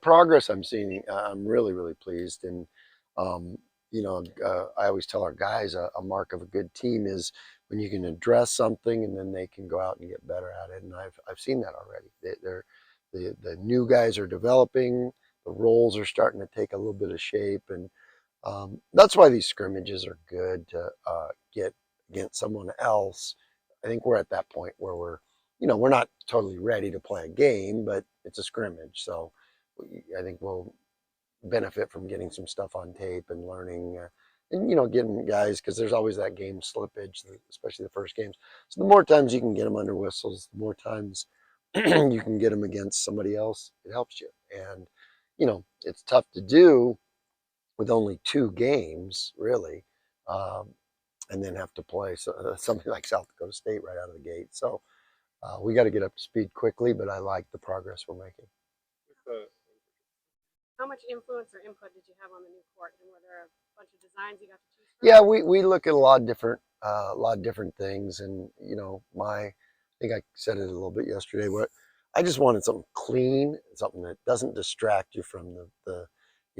Progress I'm seeing, I'm really, really pleased. And, um, I always tell our guys a mark of a good team is when you can address something and then they can go out and get better at it. And I've seen that already. The new guys are developing, the roles are starting to take a little bit of shape. And that's why these scrimmages are good to get against someone else. I think we're at that point where we're not totally ready to play a game, but it's a scrimmage. So I think we'll benefit from getting some stuff on tape and learning. And getting guys, because there's always that game slippage, especially the first games. So the more times you can get them under whistles, the more times you can get them against somebody else, it helps you. And it's tough to do with only two games, really, um, and then have to play something like South Dakota State right out of the gate. So we got to get up to speed quickly, but I like the progress we're making. How much influence or input did you have on the new court, and were there a bunch of designs you got to choose from? Yeah, we look at a lot of different things, and I think I said it a little bit yesterday. What I just wanted something clean, something that doesn't distract you from the.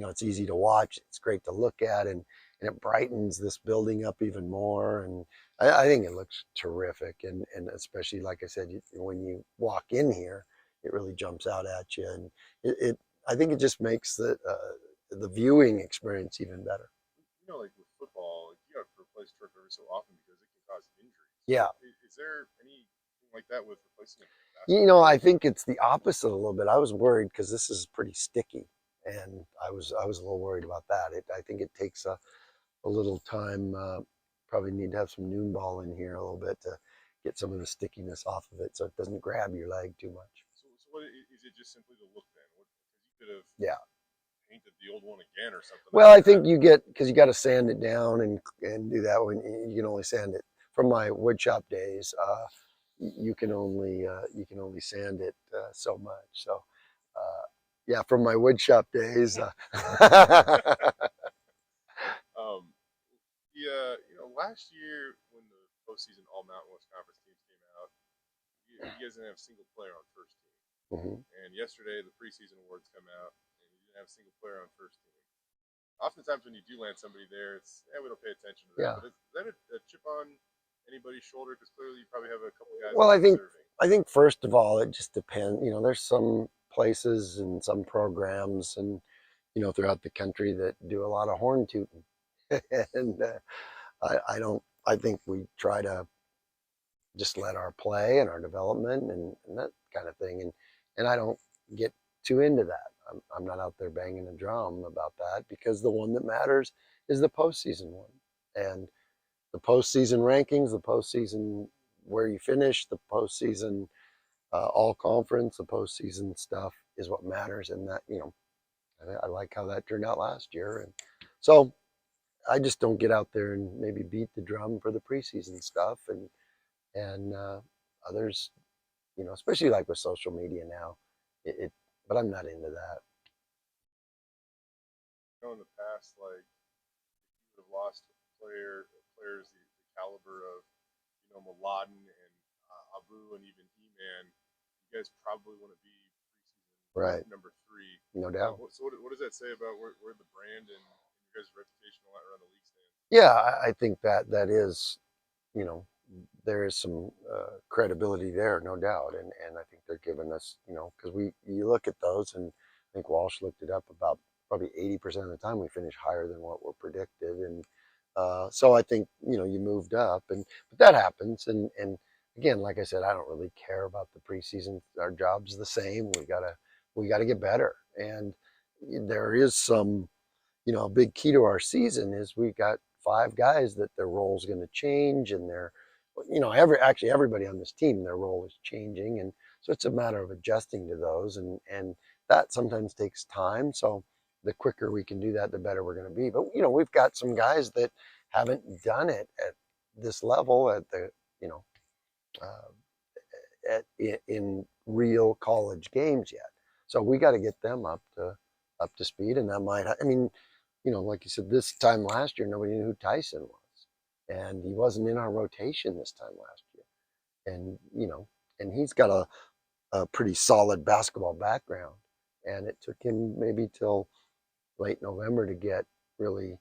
It's easy to watch, it's great to look at, and it brightens this building up even more. And I think it looks terrific, and especially like I said, when you walk in here, it really jumps out at you, and it I think it just makes the viewing experience even better. Like with football, like you have to replace turf every so often because it can cause injuries. Yeah. Is there anything like that with replacing a I basketball? think it's the opposite a little bit. I was worried because this is pretty sticky, and I was a little worried about that. I think it takes a little time. Probably need to have some noon ball in here a little bit to get some of the stickiness off of it, so it doesn't grab your leg too much. So what is it? Just simply the look then? Because you could have Yeah. painted the old one again or something. Well, I think you get because you got to sand it down and do that when you can only sand it. From my wood shop days, you can only sand it so much. So yeah, from my wood shop days. um, last year when the postseason All Mountain West Conference teams came out, you guys didn't have a single player on first team. Mhm. And yesterday the preseason awards come out, and you didn't have a single player on first team. Oftentimes when you do land somebody there, we don't pay attention to that. Yeah. But is that a chip on anybody's shoulder? Because clearly you probably have a couple guys Well, I think deserving. I think first of all, it just depends. There's some places and some programs and throughout the country that do a lot of horn tooting, and I don't. I think we try to just let our play and our development and that kind of thing, and I don't get too into that. I'm not out there banging a drum about that because the one that matters is the postseason one, and the postseason rankings, the postseason where you finish, the postseason all conference, the postseason stuff is what matters. And that, I like how that turned out last year. And so I just don't get out there and maybe beat the drum for the preseason stuff. And others, especially like with social media now, but I'm not into that. In the past, like you would have lost players the caliber of Mladen and Abu and even E-Man, you guys probably want to be Right. preseason number 3. No doubt. So what does that say about where the brand and your guys' reputation around the league stands? Yeah, I think that is, you know, there is some credibility there, no doubt, and I think they're giving us, because you look at those, and I think Walsh looked it up about probably 80% of the time we finish higher than what we're predicted, and so I think you moved up, but that happens, and again, like I said, I don't really care about the preseason. Our job's the same. We gotta get better, and there is some, a big key to our season is we got 5 guys that their role is going to change, and actually everybody on this team, their role is changing, and so it's a matter of adjusting to those, and that sometimes takes time. So the quicker we can do that, the better we're going to be. But we've got some guys that haven't done it at this level at the you know uh, in real college games yet. So we got to get them up to speed, and that might. I mean, like you said, this time last year, nobody knew who Tyson was, and he wasn't in our rotation this time last year. And he's got a pretty solid basketball background, and it took him maybe till late November to get really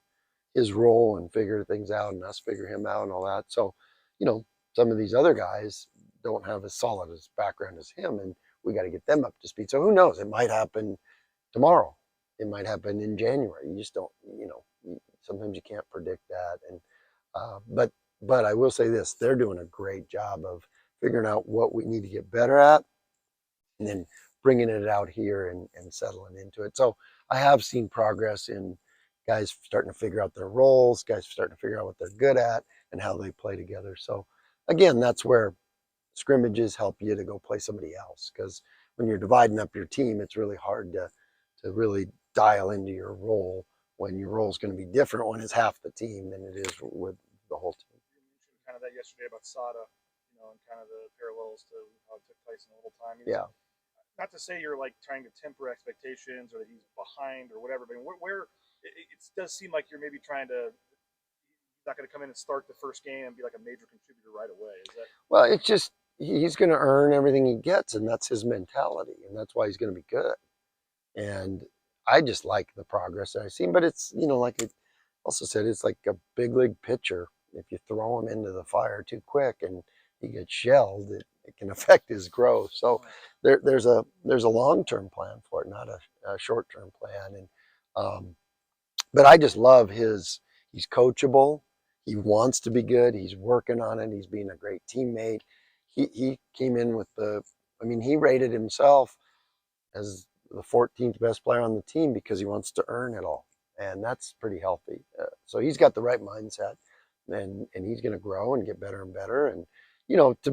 his role and figure things out, and us figure him out and all that. So, you know, some of these other guys don't have as solid as background as him, and we got to get them up to speed. So who knows? It might happen tomorrow. It might happen in January. You just don't, sometimes you can't predict that. And but I will say this: they're doing a great job of figuring out what we need to get better at, and then bringing it out here and settling into it. So I have seen progress in guys starting to figure out their roles, guys starting to figure out what they're good at and how they play together. So again, that's where scrimmages help you to go play somebody else, because when you're dividing up your team, it's really hard to really dial into your role when your role is going to be different when it's half the team than it is with the whole team. You mentioned kind of that yesterday about Sada, and kind of the parallels to how it took place in a little time. Yeah. Not to say you're like trying to temper expectations or that he's behind or whatever, but where it does seem like you're maybe trying to, he's not going to come in and start the first game and be like a major contributor right away. Is that? Well, it's just he's going to earn everything he gets, and that's his mentality, and that's why he's going to be good. And I just like the progress that I've seen, but it's like it also said, it's like a big league pitcher. If you throw him into the fire too quick and he gets shelled, it can affect his growth. So there's a long-term plan for it, not a short-term plan. And but I just love he's coachable. He wants to be good. He's working on it. He's being a great teammate. He came in with he rated himself as the 14th best player on the team because he wants to earn it all. And that's pretty healthy. So he's got the right mindset, and he's going to grow and get better and better. And,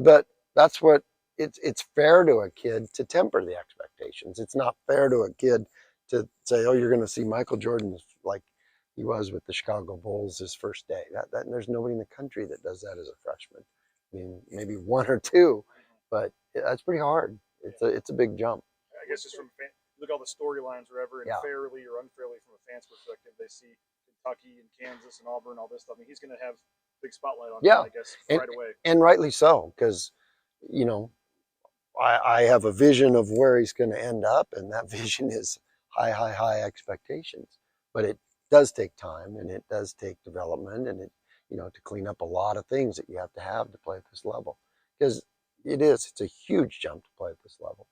but that's what it's fair to a kid to temper the expectations. It's not fair to a kid to say, oh, you're going to see Michael Jordan like he was with the Chicago Bulls his first day. That there's nobody in the country that does that as a freshman. I mean, maybe one or two, but that's pretty hard. It's a big jump. I guess just from look at all the storylines wherever, and fairly or unfairly from a fan's perspective, they see Kentucky and Kansas and Auburn, all this stuff. I mean, he's going to have big spotlight on him, I guess, right away. And rightly so, because I have a vision of where he's going to end up, and that vision is high expectations. But it does take time, and it does take development, and to clean up a lot of things that you have to play at this level, because it's a huge jump to play at this level.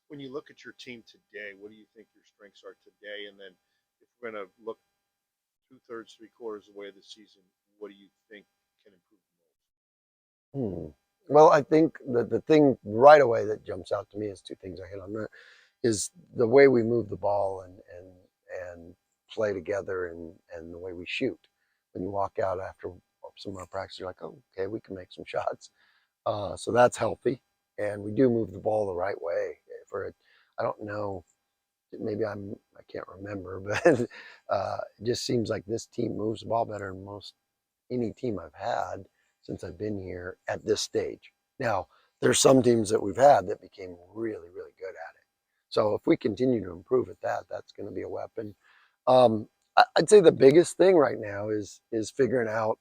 When you look at your team today, what do you think your strengths are today? And then if we're going to look 2/3, 3/4 of the way of the season, what do you think can improve the most? Well, I think the thing right away that jumps out to me is two things I hit on. Is the way we move the ball and play together, and the way we shoot. When you walk out after some of our practice, you're like, oh, okay, we can make some shots. So that's healthy, and we do move the ball the right way. I don't know, maybe I can't remember, but it just seems like this team moves the ball better than most any team I've had since I've been here at this stage. Now, there's some teams that we've had that became really, really good at it. So if we continue to improve at that, that's going to be a weapon. I'd say the biggest thing right now is figuring out,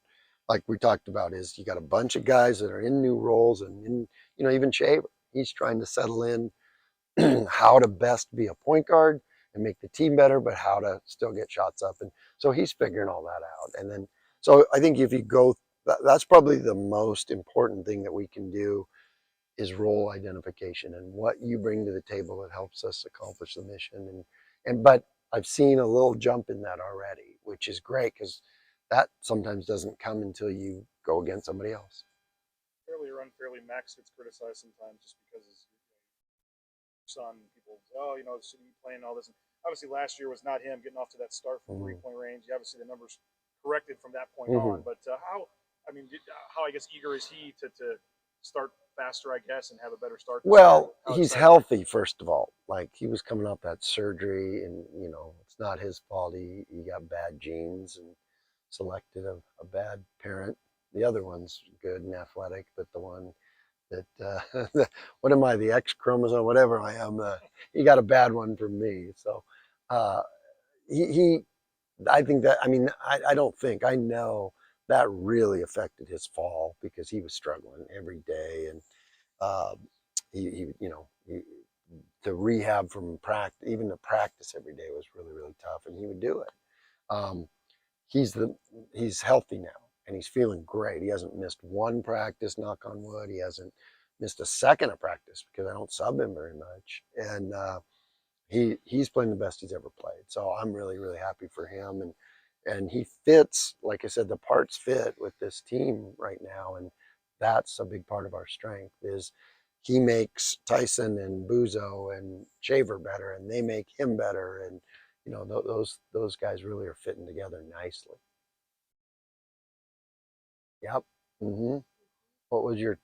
like we talked about, is you got a bunch of guys that are in new roles, and even Shaver, he's trying to settle in how to best be a point guard and make the team better, but how to still get shots up. And so he's figuring all that out. And then, so I think if you go, that's probably the most important thing that we can do is role identification and what you bring to the table that helps us accomplish the mission. But I've seen a little jump in that already, which is great, because that sometimes doesn't come until you go against somebody else. Fairly or unfairly, Max gets criticized sometimes just because his son, people say, oh, should he playing all this? And obviously last year was not him getting off to that start from 3-point range. Obviously the numbers corrected from that point on, but how I guess eager is he to start faster, I guess, and have a better start? Well, he's healthy, first of all. Like, he was coming off that surgery, and it's not his fault. He got bad genes and selected a bad parent. The other one's good and athletic, but the one that what am I, the X chromosome, whatever I am, he got a bad one from me. So I think that, I don't think, I know that really affected his fall, because he was struggling every day, and he to rehab from practice, even to practice every day was really, really tough, and he would do it. Um, he's healthy now, and he's feeling great. He hasn't missed one practice, knock on wood. He hasn't missed a second of practice because I don't sub him very much, and he's playing the best he's ever played. So I'm really, really happy for him, and he fits, like I said, the parts fit with this team right now, and that's a big part of our strength is he makes Tyson and Buzo and Shaver better, and they make him better, and those guys really are fitting together nicely. Yep. What was your